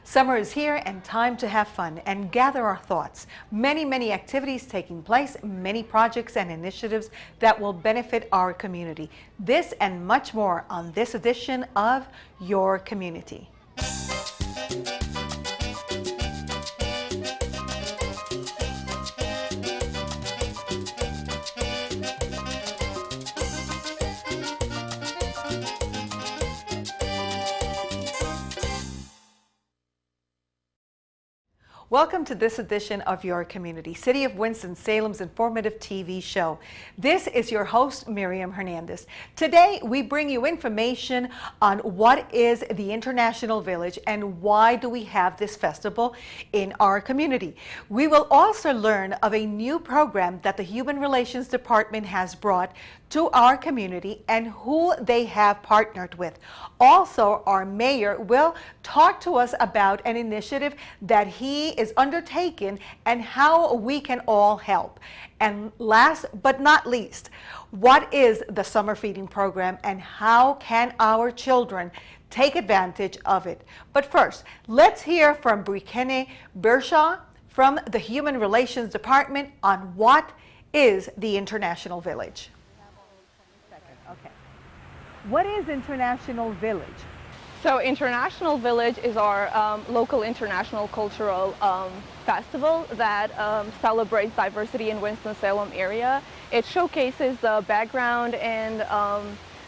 Summer is here and time to have fun and gather our thoughts. Many activities taking place, many projects and initiatives that will benefit our community. This and much more on this edition of Your Community. Welcome to this edition of Your Community, City of Winston-Salem's informative TV show. This is your host, Miriam Hernandez. Today, we bring you information on what is the International Village and why do we have this festival in our community. We will also learn of a new program that the Human Relations Department has brought to our community and who they have partnered with. Also, our mayor will talk to us about an initiative that he is undertaking and how we can all help. And last but not least, what is the summer feeding program and how can our children take advantage of it? But first, let's hear from Brikene Bershaw from the Human Relations Department on what is the International Village. Okay. What is International Village? So International Village is our local international cultural festival that celebrates diversity in Winston-Salem area. It showcases the background and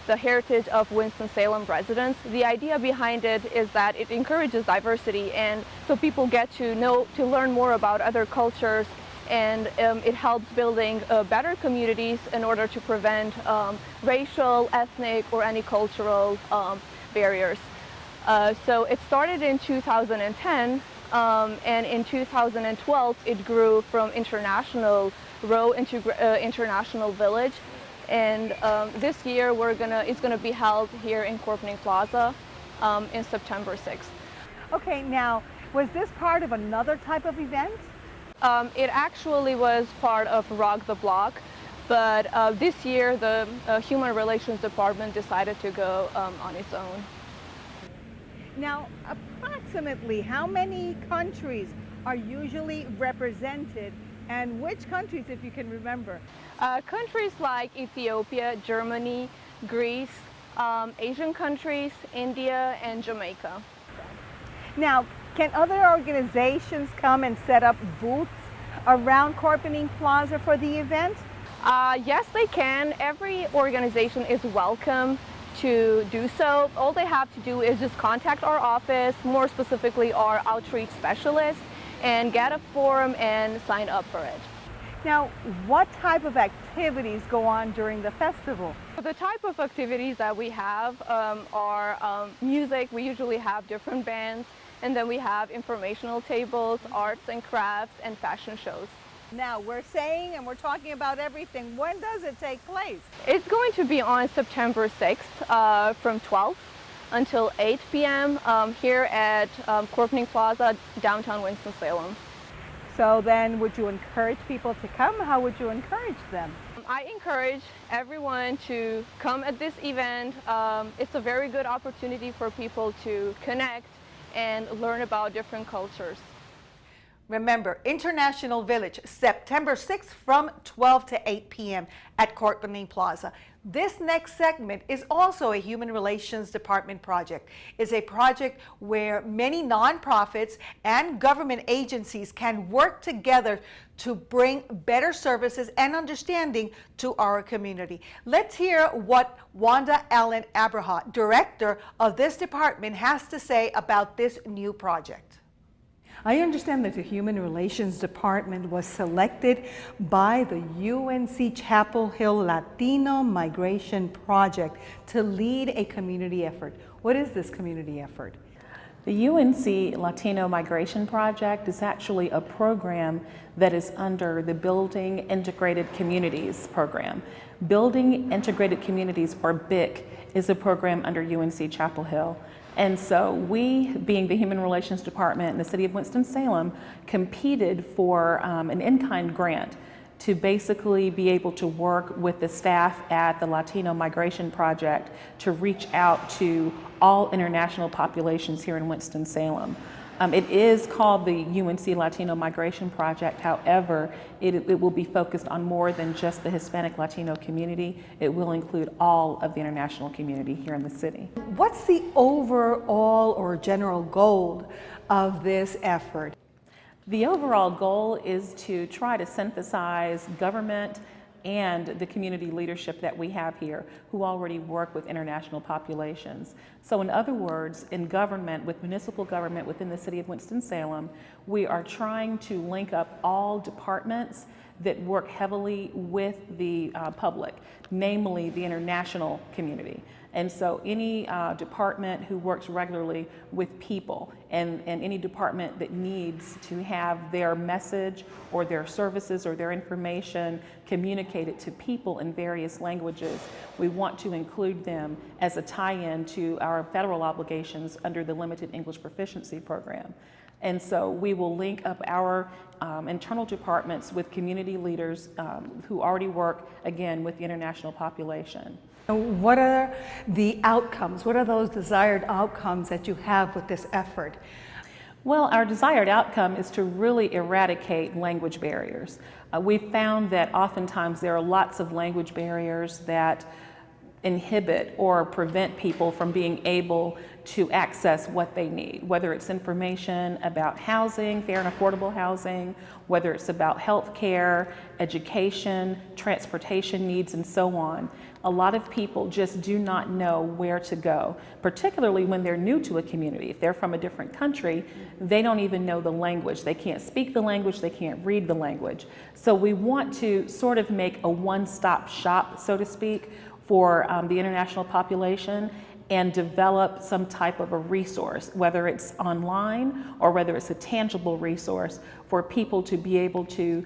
the heritage of Winston-Salem residents. The idea behind it is that it encourages diversity, and so people get to learn more about other cultures, and it helps building better communities in order to prevent racial, ethnic, or any cultural barriers. So it started in 2010, and in 2012 it grew from International Row into International Village, and this year it's gonna be held here in Corponing Plaza in September 6th. Okay, now was this part of another type of event? It actually was part of Rock the Block, but this year the Human Relations Department decided to go on its own. Now, approximately how many countries are usually represented, and which countries, if you can remember? Countries like Ethiopia, Germany, Greece, Asian countries, India, and Jamaica. Now, can other organizations come and set up booths around Corponing Plaza for the event? Yes, they can. Every organization is welcome to do so. All they have to do is just contact our office, more specifically our outreach specialist, and get a form and sign up for it. Now, what type of activities go on during the festival? The type of activities that we have are music. We usually have different bands, and then we have informational tables, arts and crafts, and fashion shows. Now, we're saying and we're talking about everything. When does it take place? It's going to be on September 6th from 12 until 8 p.m. Here at Corponing Plaza, downtown Winston-Salem. So then would you encourage people to come? How would you encourage them? I encourage everyone to come at this event. It's a very good opportunity for people to connect and learn about different cultures. Remember, International Village, September 6th from 12 to 8 p.m. at Corponing Plaza. This next segment is also a Human Relations Department project. It's a project where many nonprofits and government agencies can work together to bring better services and understanding to our community. Let's hear what Wanda Allen Abraha, director of this department, has to say about this new project. I understand that the Human Relations Department was selected by the UNC Chapel Hill Latino Migration Project to lead a community effort. What is this community effort? The UNC Latino Migration Project is actually a program that is under the Building Integrated Communities program. Building Integrated Communities, or BIC, is a program under UNC Chapel Hill. And so we, being the Human Relations Department in the City of Winston-Salem, competed for an in-kind grant to basically be able to work with the staff at the Latino Migration Project to reach out to all international populations here in Winston-Salem. It is called the UNC Latino Migration Project. However, it will be focused on more than just the Hispanic Latino community. It will include all of the international community here in the city. What's the overall or general goal of this effort? The overall goal is to try to synthesize government and the community leadership that we have here who already work with international populations. So in other words, in government, with municipal government within the city of Winston-Salem, we are trying to link up all departments that work heavily with the public, namely the international community. And so any department who works regularly with people and any department that needs to have their message or their services or their information communicated to people in various languages, we want to include them as a tie-in to our federal obligations under the Limited English Proficiency Program. And so we will link up our internal departments with community leaders who already work, again, with the international population. What are the outcomes? What are those desired outcomes that you have with this effort? Well, our desired outcome is to really eradicate language barriers. We've found that oftentimes there are lots of language barriers that inhibit or prevent people from being able to access what they need, whether it's information about housing, fair and affordable housing, whether it's about health care, education, transportation needs, and so on. A lot of people just do not know where to go, particularly when they're new to a community. If they're from a different country, they don't even know the language. They can't speak the language, they can't read the language. So we want to sort of make a one-stop shop, so to speak, for the international population and develop some type of a resource, whether it's online or whether it's a tangible resource for people to be able to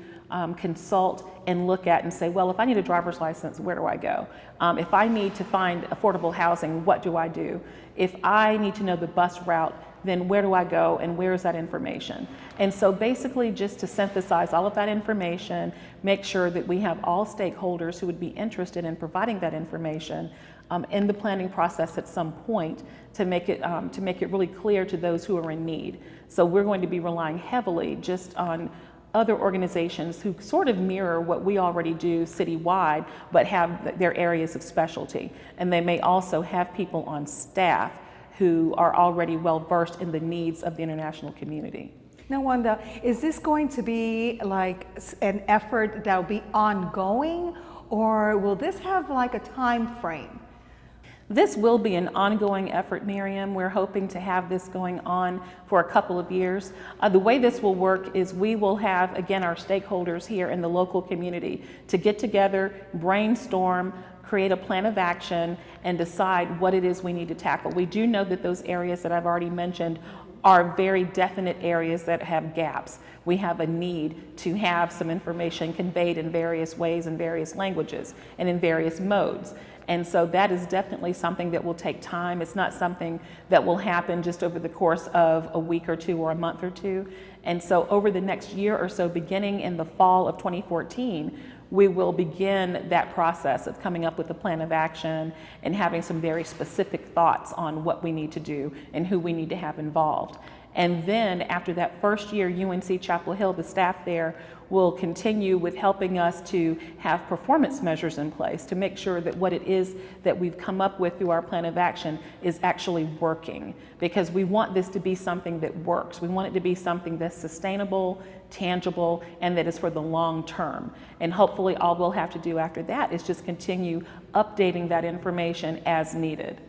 consult and look at and say, well, if I need a driver's license, where do I go? If I need to find affordable housing, what do I do? If I need to know the bus route, then where do I go and where is that information? And so basically just to synthesize all of that information, make sure that we have all stakeholders who would be interested in providing that information in the planning process at some point to make it really clear to those who are in need. So we're going to be relying heavily just on other organizations who sort of mirror what we already do citywide, but have their areas of specialty. And they may also have people on staff who are already well versed in the needs of the international community. Now, Wanda, is this going to be like an effort that will be ongoing, or will this have like a time frame? This will be an ongoing effort, Miriam. We're hoping to have this going on for a couple of years. The way this will work is we will have, again, our stakeholders here in the local community to get together, brainstorm, create a plan of action, and decide what it is we need to tackle. We do know that those areas that I've already mentioned are very definite areas that have gaps. We have a need to have some information conveyed in various ways, in various languages, and in various modes. And so that is definitely something that will take time. It's not something that will happen just over the course of a week or two or a month or two. And so over the next year or so, beginning in the fall of 2014, we will begin that process of coming up with a plan of action and having some very specific thoughts on what we need to do and who we need to have involved. And then after that first year, UNC Chapel Hill, the staff there, will continue with helping us to have performance measures in place to make sure that what it is that we've come up with through our plan of action is actually working. Because we want this to be something that works. We want it to be something that's sustainable, tangible, and that is for the long term. And hopefully all we'll have to do after that is just continue updating that information as needed.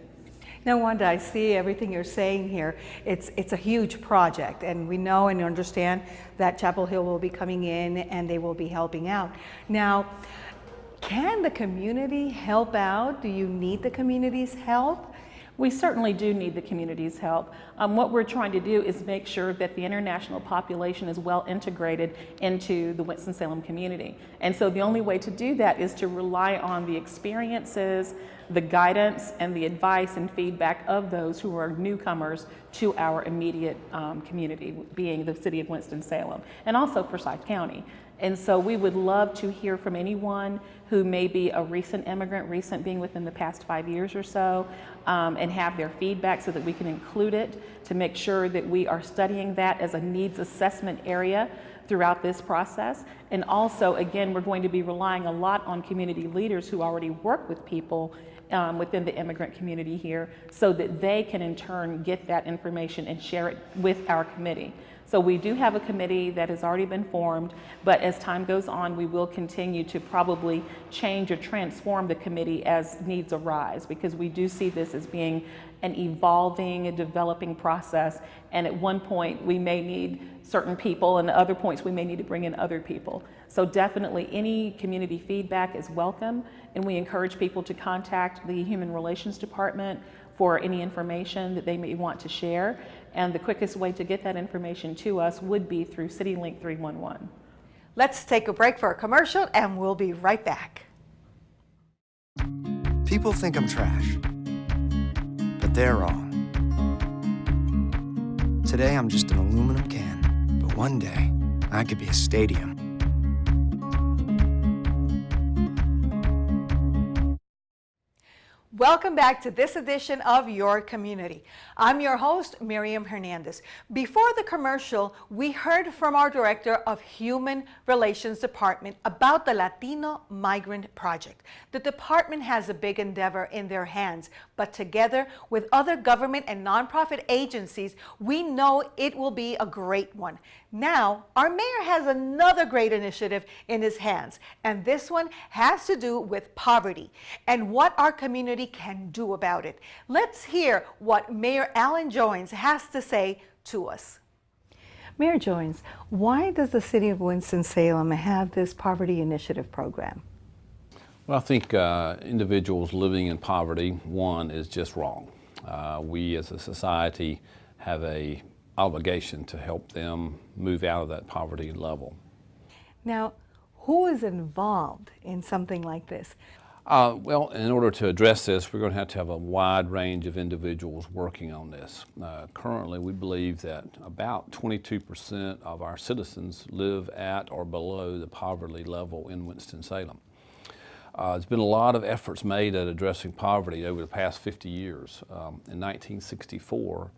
Now, Wanda, I see everything you're saying here. It's a huge project, and we know and understand that Chapel Hill will be coming in and they will be helping out. Now, can the community help out? Do you need the community's help? We certainly do need the community's help. What we're trying to do is make sure that the international population is well integrated into the Winston-Salem community. And so the only way to do that is to rely on the experiences, the guidance and the advice and feedback of those who are newcomers to our immediate community, being the city of Winston-Salem, and also Forsyth County. And so we would love to hear from anyone who may be a recent immigrant, recent being within the past 5 years or so, and have their feedback so that we can include it to make sure that we are studying that as a needs assessment area throughout this process. And also, again, we're going to be relying a lot on community leaders who already work with people within the immigrant community here so that they can in turn get that information and share it with our committee. So we do have a committee that has already been formed, but as time goes on, we will continue to probably change or transform the committee as needs arise, because we do see this as being an evolving, a developing process. And at one point, we may need certain people, and at other points, we may need to bring in other people. So definitely any community feedback is welcome, and we encourage people to contact the Human Relations Department for any information that they may want to share. And the quickest way to get that information to us would be through CityLink 311. Let's take a break for a commercial and we'll be right back. People think I'm trash, but they're wrong. Today I'm just an aluminum can, but one day I could be a stadium. Welcome back to this edition of Your Community. I'm your host, Miriam Hernandez. Before the commercial, we heard from our Director of Human Relations Department about the Latino Migrant Project. The department has a big endeavor in their hands, but together with other government and nonprofit agencies, we know it will be a great one. Now, our mayor has another great initiative in his hands, and this one has to do with poverty and what our community can do about it. Let's hear what Mayor Alan Joines has to say to us. Mayor Joines, why does the city of Winston-Salem have this poverty initiative program? Well, I think individuals living in poverty, one, is just wrong. We as a society have an obligation to help them move out of that poverty level. Now, who is involved in something like this? Well, in order to address this, we're going to have a wide range of individuals working on this. Currently, we believe that about 22% of our citizens live at or below the poverty level in Winston-Salem. There's been a lot of efforts made at addressing poverty over the past 50 years. In 1964,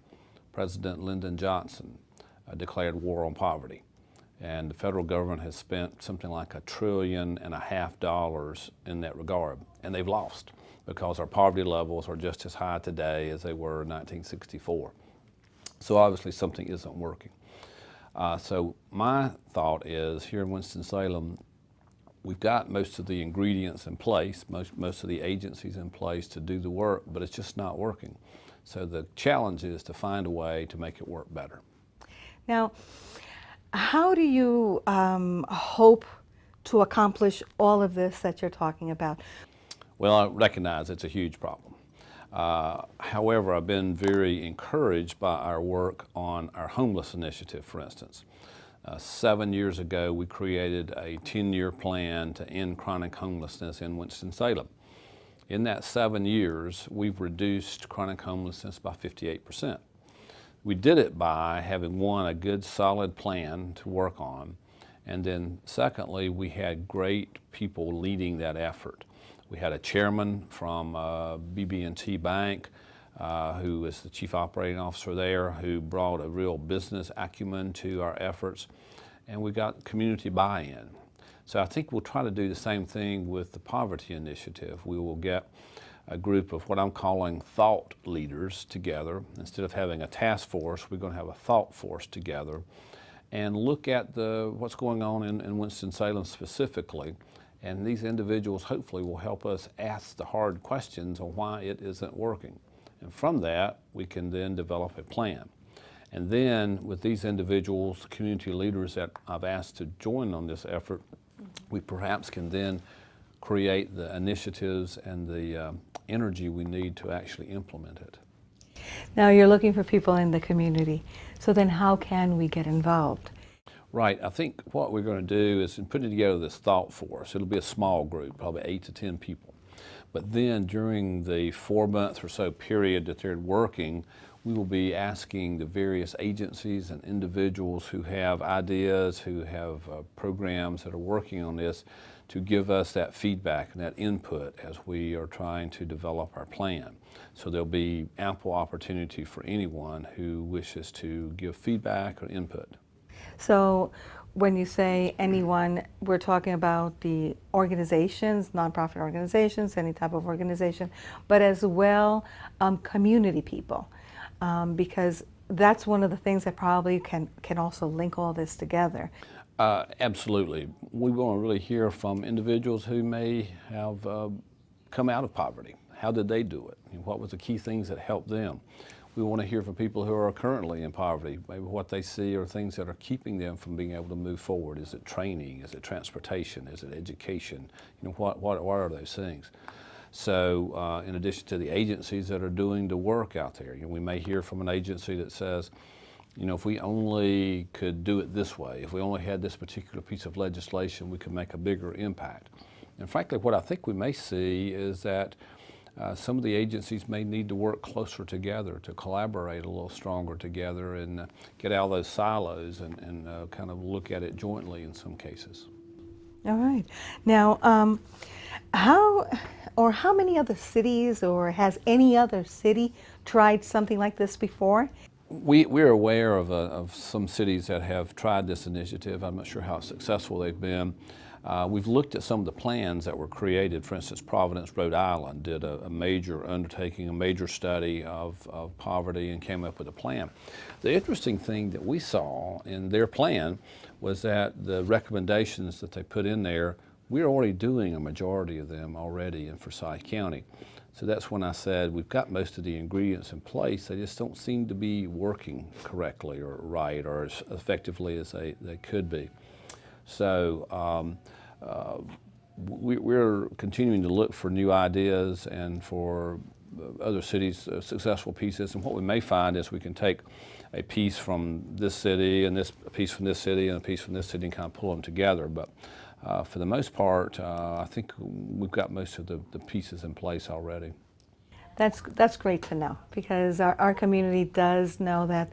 President Lyndon Johnson declared war on poverty. And the federal government has spent something like $1.5 trillion in that regard. And they've lost because our poverty levels are just as high today as they were in 1964. So obviously something isn't working. So my thought is here in Winston-Salem, we've got most of the ingredients in place, most of the agencies in place to do the work, but it's just not working. So the challenge is to find a way to make it work better. Now, how do you hope to accomplish all of this that you're talking about? Well, I recognize it's a huge problem. However, I've been very encouraged by our work on our homeless initiative, for instance. 7 years ago, we created a 10-year plan to end chronic homelessness in Winston-Salem. In that 7 years, we've reduced chronic homelessness by 58%. We did it by having, one, a good solid plan to work on, and then secondly, we had great people leading that effort. We had a chairman from BB&T Bank, who is the chief operating officer there, who brought a real business acumen to our efforts, and we got community buy-in. So I think we'll try to do the same thing with the poverty initiative. We will get a group of what I'm calling thought leaders together. Instead of having a task force, we're going to have a thought force together and look at what's going on in Winston-Salem specifically. And these individuals hopefully will help us ask the hard questions on why it isn't working. And from that, we can then develop a plan. And then with these individuals, community leaders that I've asked to join on this effort, we perhaps can then create the initiatives and the energy we need to actually implement it. Now you're looking for people in the community. So then how can we get involved? Right, I think what we're going to do is put together this thought force. It'll be a small group, probably 8 to 10 people. But then during the 4-month or so period that they're working, we will be asking the various agencies and individuals who have ideas, who have programs that are working on this, to give us that feedback and that input as we are trying to develop our plan. So there'll be ample opportunity for anyone who wishes to give feedback or input. So when you say anyone, we're talking about the organizations, nonprofit organizations, any type of organization, but as well community people, because that's one of the things that probably can also link all this together. Absolutely. We want to really hear from individuals who may have come out of poverty. How did they do it? What was the key things that helped them? We want to hear from people who are currently in poverty, maybe what they see are things that are keeping them from being able to move forward. Is it training? Is it transportation? Is it education? What are those things? So in addition to the agencies that are doing the work out there, we may hear from an agency that says, if we only could do it this way, if we only had this particular piece of legislation, we could make a bigger impact. And frankly, what I think we may see is that some of the agencies may need to work closer together, to collaborate a little stronger together and get out of those silos and kind of look at it jointly in some cases. All right. Now, how many other cities, or has any other city tried something like this before? We're aware of some cities that have tried this initiative. I'm not sure how successful they've been. We've looked at some of the plans that were created. For instance, Providence, Rhode Island did a major undertaking, a major study of poverty and came up with a plan. The interesting thing that we saw in their plan was that the recommendations that they put in there, we're already doing a majority of them already in Forsyth County. So that's when I said we've got most of the ingredients in place, they just don't seem to be working correctly or right or as effectively as they could be. So we're continuing to look for new ideas and for other cities' successful pieces, and what we may find is we can take a piece from this city and a piece from this city and a piece from this city and kind of pull them together. But for the most part, I think we've got most of the pieces in place already. That's great to know, because our community does know that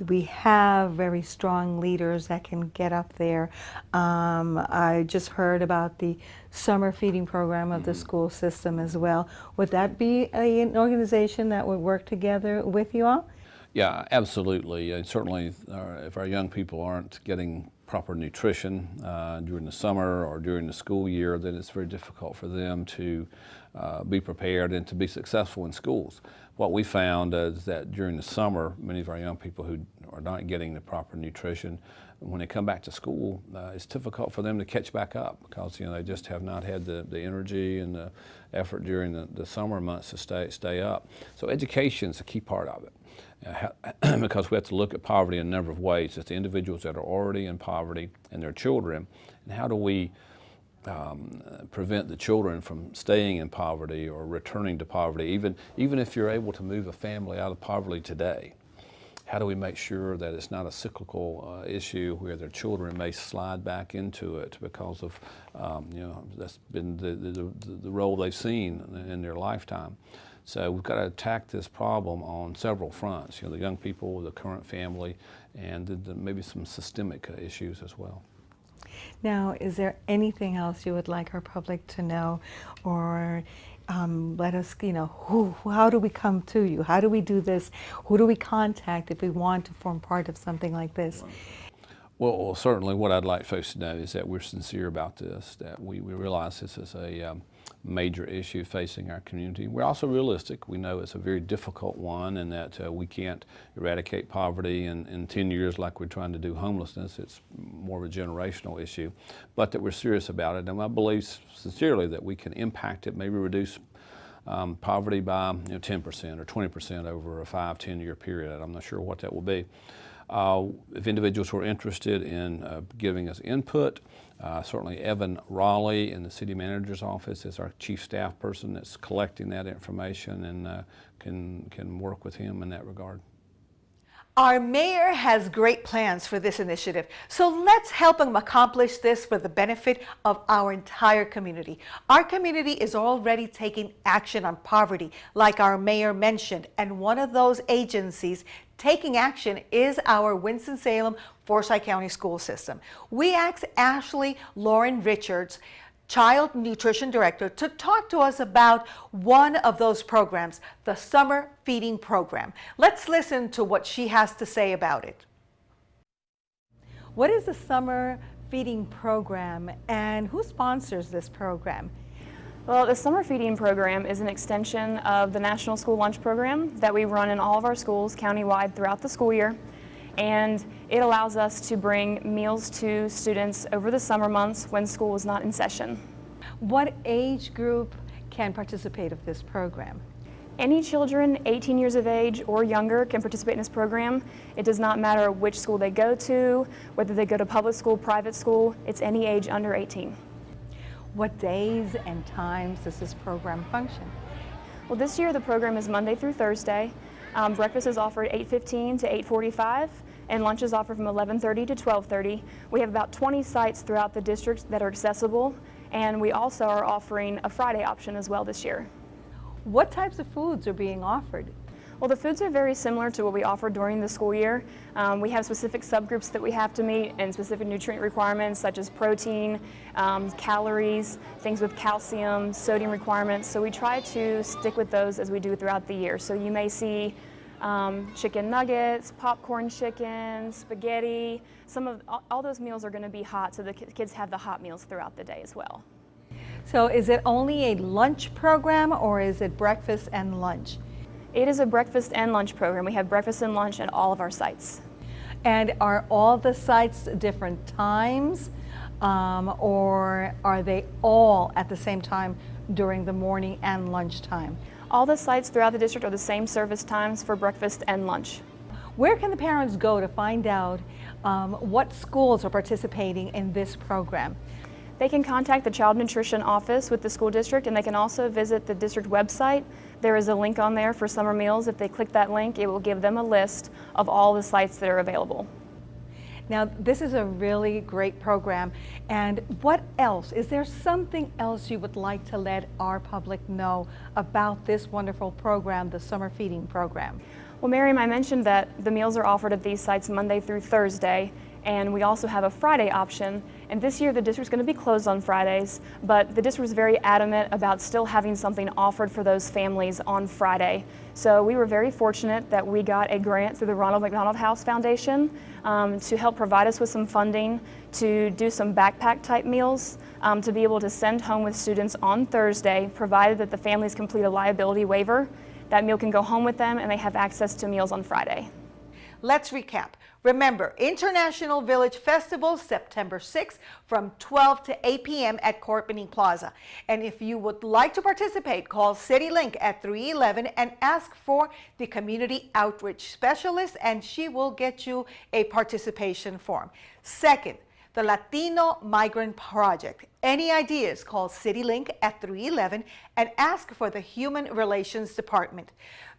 we have very strong leaders that can get up there. I just heard about the summer feeding program of the school system as well. Would that be an organization that would work together with you all? Yeah, absolutely. And certainly if our young people aren't getting proper nutrition during the summer or during the school year, then it's very difficult for them to be prepared and to be successful in schools. What we found is that during the summer, many of our young people who are not getting the proper nutrition, when they come back to school, it's difficult for them to catch back up, because they just have not had the energy and the effort during the summer months to stay up. So education is a key part of it. Because we have to look at poverty in a number of ways. It's the individuals that are already in poverty and their children, and how do we prevent the children from staying in poverty or returning to poverty, even if you're able to move a family out of poverty today. How do we make sure that it's not a cyclical issue where their children may slide back into it because of, that's been the role they've seen in their lifetime. So we've got to attack this problem on several fronts, the young people, the current family, and maybe some systemic issues as well. Now, is there anything else you would like our public to know, or let us, how do we come to you? How do we do this? Who do we contact if we want to form part of something like this? Well, certainly what I'd like folks to know is that we're sincere about this, that we realize this is a major issue facing our community. We're also realistic. We know it's a very difficult one, and that we can't eradicate poverty in 10 years like we're trying to do homelessness. It's more of a generational issue, but that we're serious about it. And I believe sincerely that we can impact it, maybe reduce poverty by 10% or 20% over a 5-10 year period. I'm not sure what that will be. If individuals who are interested in giving us input, certainly Evan Raleigh in the city manager's office is our chief staff person that's collecting that information, and can work with him in that regard. Our mayor has great plans for this initiative, so let's help him accomplish this for the benefit of our entire community. Our community is already taking action on poverty, like our mayor mentioned, and one of those agencies taking action is our Winston-Salem Forsyth County School System. We asked Ashley Lauren Richards, Child Nutrition Director, to talk to us about one of those programs, the Summer Feeding Program. Let's listen to what she has to say about it. What is the Summer Feeding Program and who sponsors this program? Well, the Summer Feeding Program is an extension of the National School Lunch Program that we run in all of our schools countywide throughout the school year. And it allows us to bring meals to students over the summer months when school is not in session. What age group can participate of this program? Any children 18 years of age or younger can participate in this program. It does not matter which school they go to, whether they go to public school, private school, it's any age under 18. What days and times does this program function? Well, this year the program is Monday through Thursday. Breakfast is offered 8:15 to 8:45, and lunch is offered from 11:30 to 12:30. We have about 20 sites throughout the district that are accessible, and we also are offering a Friday option as well this year. What types of foods are being offered? Well, the foods are very similar to what we offer during the school year. We have specific subgroups that we have to meet and specific nutrient requirements such as protein, calories, things with calcium, sodium requirements. So we try to stick with those as we do throughout the year. So you may see chicken nuggets, popcorn chicken, spaghetti. All those meals are going to be hot, so the kids have the hot meals throughout the day as well. So is it only a lunch program or is it breakfast and lunch? It is a breakfast and lunch program. We have breakfast and lunch at all of our sites. And are all the sites different times or are they all at the same time during the morning and lunch time? All the sites throughout the district are the same service times for breakfast and lunch. Where can the parents go to find out what schools are participating in this program? They can contact the Child Nutrition Office with the school district, and they can also visit the district website. There is a link on there for summer meals. If they click that link, it will give them a list of all the sites that are available. Now, this is a really great program. And what else? Is there something else you would like to let our public know about this wonderful program, the Summer Feeding Program? Well, Miriam, I mentioned that the meals are offered at these sites Monday through Thursday, and we also have a Friday option. And this year the district's going to be closed on Fridays, but the district was very adamant about still having something offered for those families on Friday. So we were very fortunate that we got a grant through the Ronald McDonald House Foundation to help provide us with some funding to do some backpack type meals to be able to send home with students on Thursday, provided that the families complete a liability waiver. That meal can go home with them and they have access to meals on Friday. Let's recap. Remember, International Village Festival, September 6th from 12 to 8 p.m. at Corpany Plaza. And if you would like to participate, call CityLink at 311 and ask for the Community Outreach Specialist, and she will get you a participation form. Second, the Latino Migrant Project. Any ideas? Call CityLink at 311 and ask for the Human Relations Department.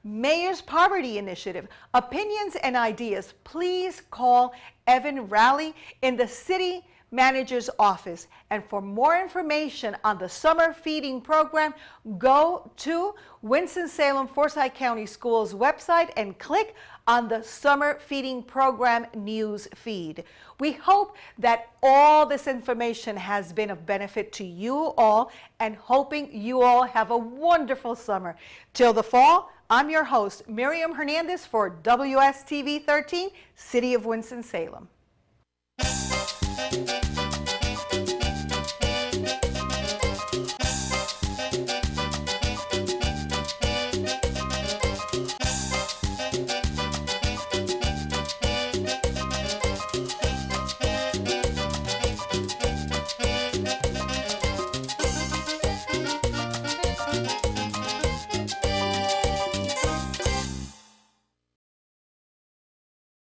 Mayor's Poverty Initiative. Opinions and ideas, please call Evan Raleigh in the City Manager's Office. And for more information on the Summer Feeding Program, go to Winston-Salem Forsyth County Schools website and click on the Summer Feeding Program news feed. We hope that all this information has been of benefit to you all, and hoping you all have a wonderful summer. Till the fall, I'm your host, Miriam Hernandez for WSTV 13, City of Winston-Salem.